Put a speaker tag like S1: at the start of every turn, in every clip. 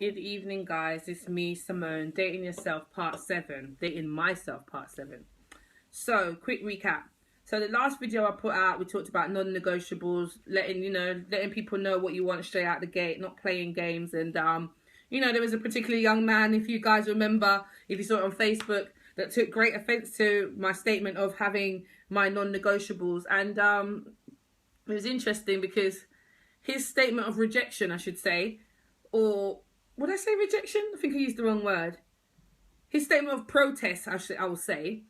S1: Good evening, guys. It's me, Simone, Dating Yourself Part 7. Dating Myself Part 7. So, quick recap. So, the last video I put out, we talked about non-negotiables, letting people know what you want straight out the gate, not playing games. And, there was a particular young man, if you guys remember, if you saw it on Facebook, that took great offense to my statement of having my non-negotiables. And it was interesting because his statement of rejection, I should say, or would I say rejection? I think I used the wrong word. His statement of protest, I will say,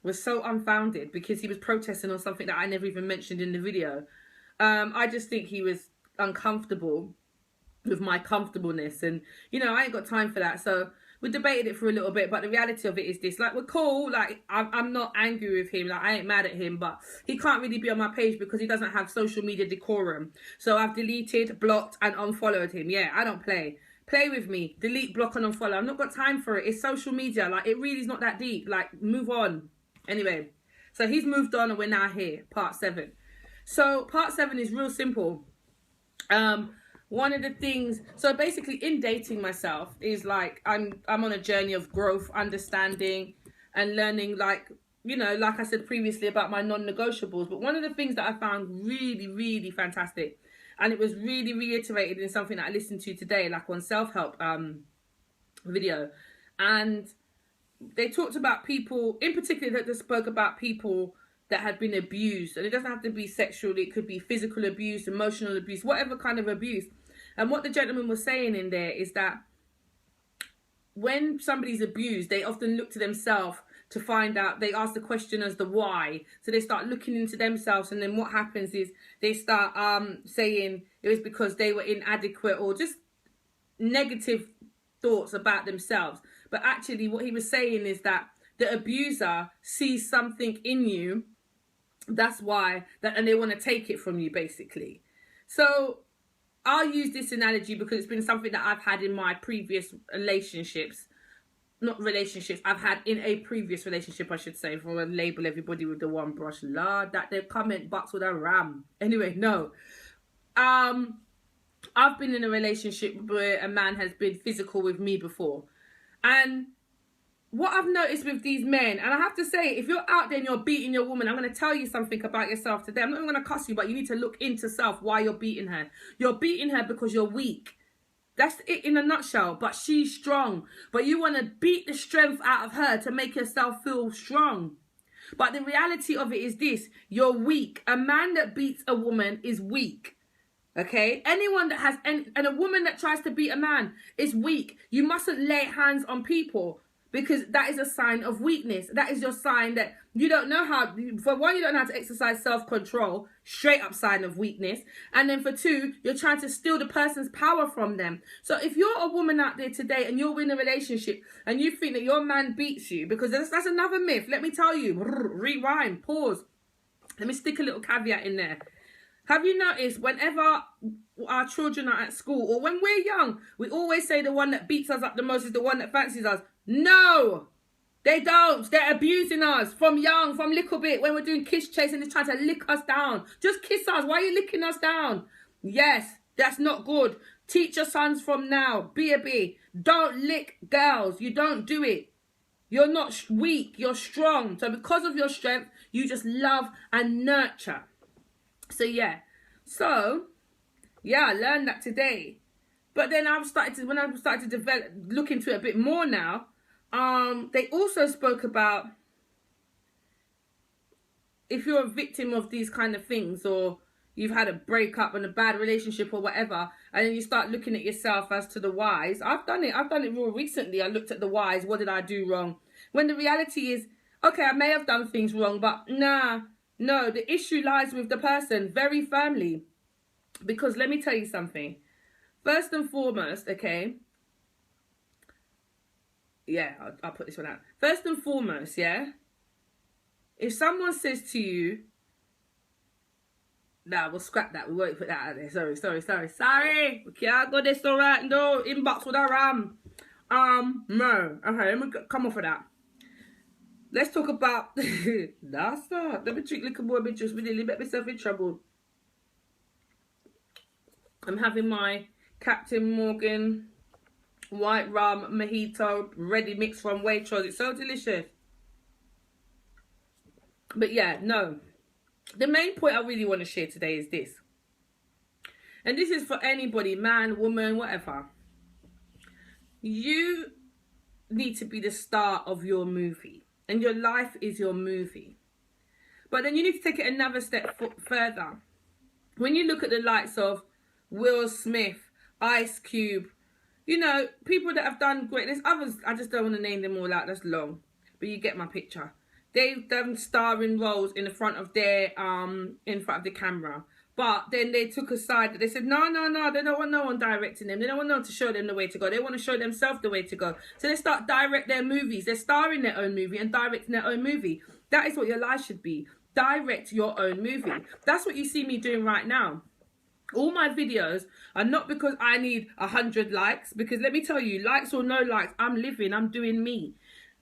S1: was so unfounded because he was protesting on something that I never even mentioned in the video. I just think he was uncomfortable with my comfortableness, and I ain't got time for that. So we debated it for a little bit, but the reality of it is this: like, we're cool. Like, I'm not angry with him. Like, I ain't mad at him, but he can't really be on my page because he doesn't have social media decorum. So I've deleted, blocked, and unfollowed him. Yeah, I don't play. Play with me. Delete, block, and unfollow. I've not got time for it. It's social media. Like, it really is not that deep. Like, move on. Anyway, so he's moved on and we're now here, part 7. So part 7 is real simple. One of the things, so basically in dating myself is like, I'm on a journey of growth, understanding and learning, like I said previously about my non-negotiables. But one of the things that I found really, really fantastic, and it was really reiterated in something that I listened to today, like on self-help video, and they talked about people in particular that they spoke about people that had been abused. And it doesn't have to be sexual, it could be physical abuse, emotional abuse, whatever kind of abuse. And what the gentleman was saying in there is that when somebody's abused, they often look to themselves to find out. They ask the question as the why. So they start looking into themselves, and then what happens is they start saying it was because they were inadequate or just negative thoughts about themselves. But actually what he was saying is that the abuser sees something in you, that's why, and they want to take it from you, basically. So I'll use this analogy because it's been something that I've had in my previous relationships. Not relationships, I've had in a previous relationship, I should say, for a label everybody with the one brush. Lord, that their comment box with a ram. Anyway, no. I've been in a relationship where a man has been physical with me before. And what I've noticed with these men, and I have to say, if you're out there and you're beating your woman, I'm going to tell you something about yourself today. I'm not even going to cuss you, but you need to look into self why you're beating her. You're beating her because you're weak. That's it in a nutshell. But she's strong. But you want to beat the strength out of her to make yourself feel strong. But the reality of it is this: you're weak. A man that beats a woman is weak. Okay, anyone that has and a woman that tries to beat a man is weak. You mustn't lay hands on people because that is a sign of weakness. That is your sign that you don't know how. For one, you don't know how to exercise self-control, straight up sign of weakness. And then for two, you're trying to steal the person's power from them. So if you're a woman out there today and you're in a relationship and you think that your man beats you, because that's another myth. Let me tell you, rewind, pause. Let me stick a little caveat in there. Have you noticed whenever our children are at school or when we're young, we always say the one that beats us up the most is the one that fancies us? No, they don't. They're abusing us from young, from little bit. When we're doing kiss chase and they're trying to lick us down. Just kiss us. Why are you licking us down? Yes, that's not good. Teach your sons from now. Be a bee. Don't lick girls. You don't do it. You're not weak. You're strong. So because of your strength, you just love and nurture. So yeah, I learned that today. But then when I started to look into it a bit more now, they also spoke about if you're a victim of these kind of things, or you've had a breakup and a bad relationship or whatever, and then you start looking at yourself as to the whys. I've done it real recently. I looked at the whys. What did I do wrong? When the reality is, okay, I may have done things wrong, but no, the issue lies with the person very firmly. Because let me tell you something. First and foremost, okay. Yeah, I'll put this one out. First and foremost, yeah. If someone says to you, nah, we'll scrap that. We won't put that out there. Sorry. We can't go this alright. No, inbox with a ram. No. Okay, let me come off of that. Let's talk about that's not. Let me drink little more bit juice. Really get myself in trouble. I'm having my Captain Morgan white rum, mojito, ready mix from Waitrose. It's so delicious. But yeah, no. The main point I really want to share today is this. And this is for anybody, man, woman, whatever. You need to be the star of your movie. And your life is your movie. But then you need to take it another step further. When you look at the likes of Will Smith, Ice Cube, you know, people that have done great. There's others, I just don't want to name them all out, that's long. But you get my picture. They've done starring roles in front of the camera. But then they took a side that they said, no, they don't want no one directing them. They don't want no one to show them the way to go. They want to show themselves the way to go. So they start direct their movies. They're starring their own movie and directing their own movie. That is what your life should be. Direct your own movie. That's what you see me doing right now. All my videos are not because I need 100 likes. Because let me tell you, likes or no likes, I'm living, I'm doing me.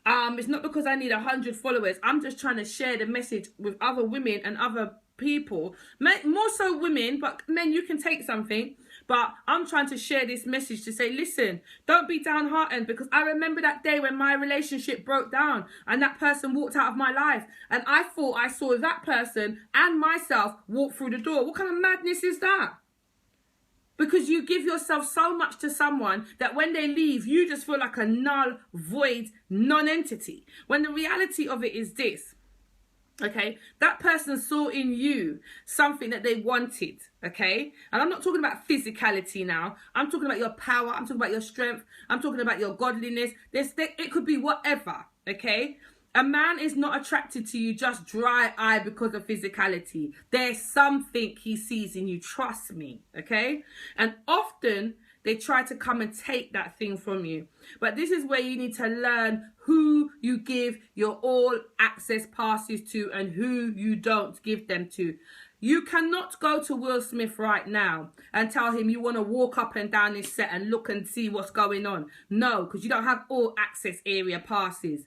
S1: It's not because I need 100 followers. I'm just trying to share the message with other women and other people. More so women, but men, you can take something. But I'm trying to share this message to say, listen, don't be downhearted, because I remember that day when my relationship broke down and that person walked out of my life. And I thought I saw that person and myself walk through the door. What kind of madness is that? Because you give yourself so much to someone that when they leave, you just feel like a null, void, non-entity. When the reality of it is this, okay? That person saw in you something that they wanted, okay? And I'm not talking about physicality now. I'm talking about your power. I'm talking about your strength. I'm talking about your godliness. It could be whatever, okay? A man is not attracted to you just dry eye because of physicality. There's something he sees in you, trust me, okay? And often they try to come and take that thing from you. But this is where you need to learn who you give your all access passes to and who you don't give them to. You cannot go to Will Smith right now and tell him you want to walk up and down his set and look and see what's going on. No, because you don't have all access area passes.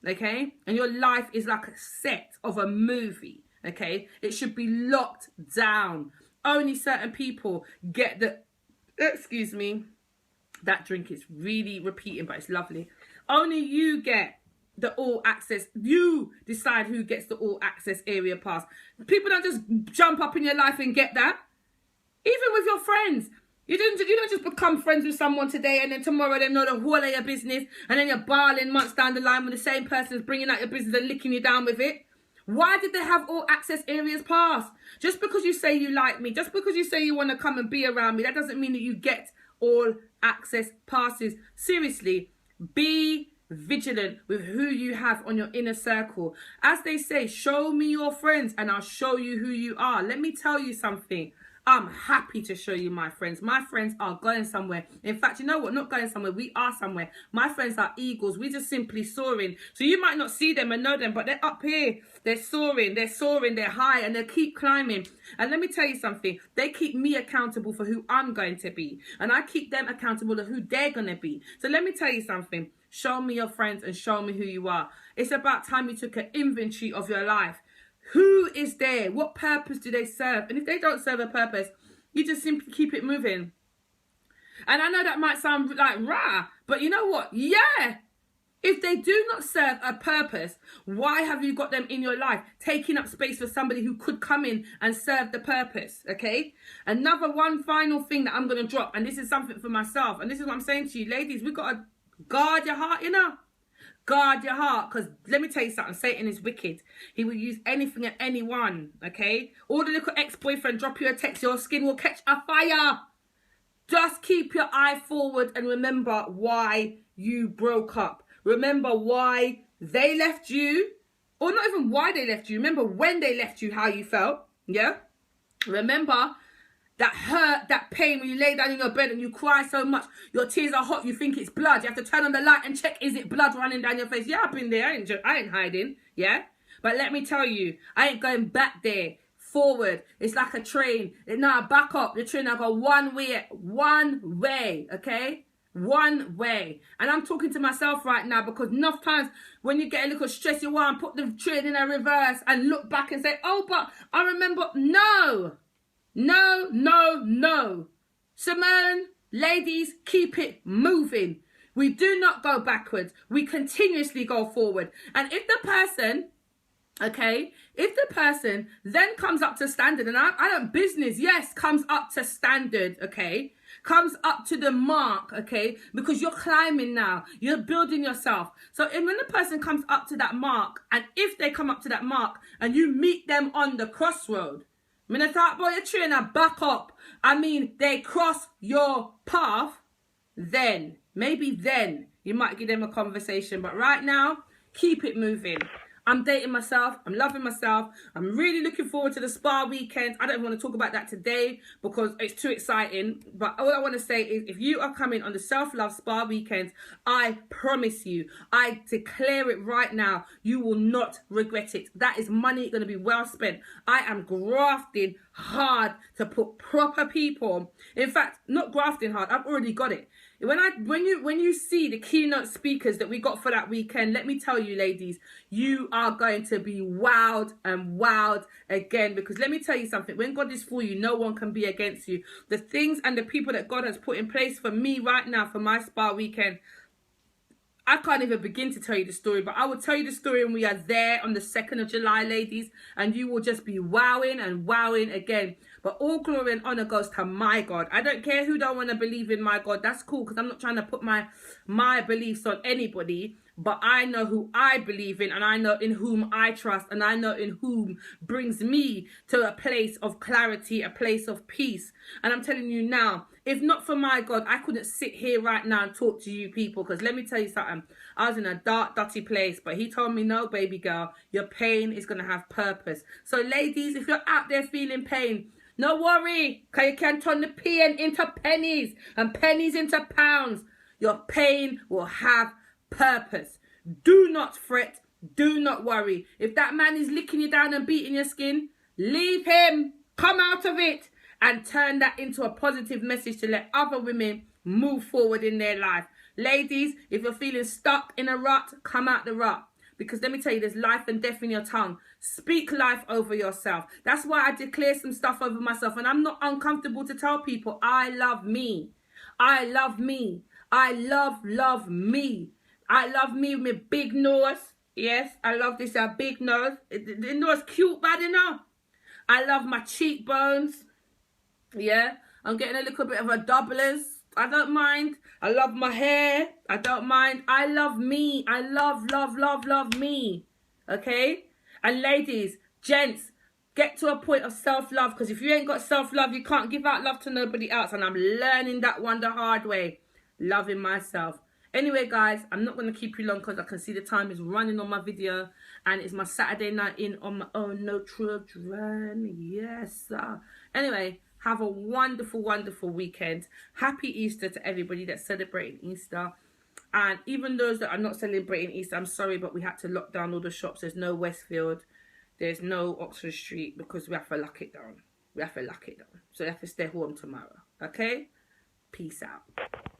S1: Okay, and your life is like a set of a movie. Okay, it should be locked down. Only certain people get the, excuse me, that drink is really repeating, but it's lovely. Only you get the all access. You decide who gets the all access area pass. People don't just jump up in your life and get that. Even with your friends. You don't just become friends with someone today and then tomorrow they know the whole of your business, and then you're barling months down the line when the same person is bringing out your business and licking you down with it. Why did they have all access areas pass? Just because you say you like me, just because you say you want to come and be around me, that doesn't mean that you get all access passes. Seriously, be vigilant with who you have on your inner circle. As they say, show me your friends and I'll show you who you are. Let me tell you something. I'm happy to show you my friends. My friends are going somewhere. In fact, you know what? Not going somewhere. We are somewhere. My friends are eagles. We're just simply soaring. So you might not see them and know them, but they're up here. They're soaring. They're soaring. They're high and they keep climbing. And let me tell you something. They keep me accountable for who I'm going to be. And I keep them accountable of who they're going to be. So let me tell you something. Show me your friends and show me who you are. It's about time you took an inventory of your life. Who is there? What purpose do they serve? And if they don't serve a purpose, you just simply keep it moving. And I know that might sound like rah, but you know what? Yeah. If they do not serve a purpose, why have you got them in your life? Taking up space for somebody who could come in and serve the purpose, okay? Another one final thing that I'm going to drop, and this is something for myself, and this is what I'm saying to you, ladies, we've got to guard your heart, you know? Guard your heart, because let me tell you something, Satan is wicked. He will use anything and anyone, okay? All the little ex-boyfriend drop you a text, your skin will catch a fire. Just keep your eye forward and remember why you broke up. Remember why they left you, or not even why they left you. Remember when they left you, how you felt, yeah? Remember that hurt, that pain when you lay down in your bed and you cry so much. Your tears are hot, you think it's blood. You have to turn on the light and check, is it blood running down your face? Yeah, I've been there, I ain't hiding, yeah? But let me tell you, I ain't going back there. Forward, it's like a train. Now back up, the train I go one way, okay? One way. And I'm talking to myself right now, because enough times when you get a little stress, you want to put the train in a reverse and look back and say, oh, but I remember. No. No. Simone, ladies, keep it moving. We do not go backwards. We continuously go forward. And if the person, okay, if the person then comes up to standard, and I don't business, yes, comes up to standard, okay, comes up to the mark, okay, because you're climbing now, you're building yourself. So when the person comes up to that mark, and if they come up to that mark and you meet them on the crossroad, when I talk about your trainer back up, I mean they cross your path, then maybe then you might give them a conversation. But right now, keep it moving. I'm dating myself. I'm loving myself. I'm really looking forward to the spa weekend. I don't want to talk about that today because it's too exciting. But all I want to say is if you are coming on the self-love spa weekend, I promise you, I declare it right now, you will not regret it. That is money going to be well spent. I am grafting hard to put proper people. In fact, not grafting hard. I've already got it. When you see the keynote speakers that we got for that weekend, let me tell you, ladies, you are going to be wowed and wowed again. Because let me tell you something, when God is for you, no one can be against you. The things and the people that God has put in place for me right now for my spa weekend, I can't even begin to tell you the story, but I will tell you the story when we are there on the 2nd of July, ladies, and you will just be wowing and wowing again. But all glory and honor goes to my God. I don't care who don't want to believe in my God. That's cool, because I'm not trying to put my beliefs on anybody. But I know who I believe in, and I know in whom I trust, and I know in whom brings me to a place of clarity, a place of peace. And I'm telling you now, if not for my God, I couldn't sit here right now and talk to you people. Because let me tell you something, I was in a dark, dirty place, but he told me, no, baby girl, your pain is going to have purpose. So ladies, if you're out there feeling pain, no worry, because you can turn the pain into pennies and pennies into pounds. Your pain will have purpose. Do not fret. Do not worry. If that man is licking you down and beating your skin, leave him. Come out of it and turn that into a positive message to let other women move forward in their life. Ladies, if you're feeling stuck in a rut, come out the rut. Because let me tell you, there's life and death in your tongue. Speak life over yourself. That's why I declare some stuff over myself. And I'm not uncomfortable to tell people, I love me. I love me. I love me. I love me with my big nose. Yes, I love this big nose. The nose cute, bad enough. I love my cheekbones. Yeah, I'm getting a little bit of a doublers. I don't mind. I love my hair. I don't mind. I love me. I love me. Okay? And ladies, gents, get to a point of self-love. Because if you ain't got self-love, you can't give out love to nobody else. And I'm learning that one the hard way. Loving myself. Anyway, guys, I'm not going to keep you long because I can see the time is running on my video. And it's my Saturday night in on my own, no children. Yes, sir. Anyway, have a wonderful, wonderful weekend. Happy Easter to everybody that's celebrating Easter. And even those that are not celebrating Easter, I'm sorry, but we had to lock down all the shops. There's no Westfield. There's no Oxford Street because we have to lock it down. We have to lock it down. So we have to stay home tomorrow. Okay? Peace out.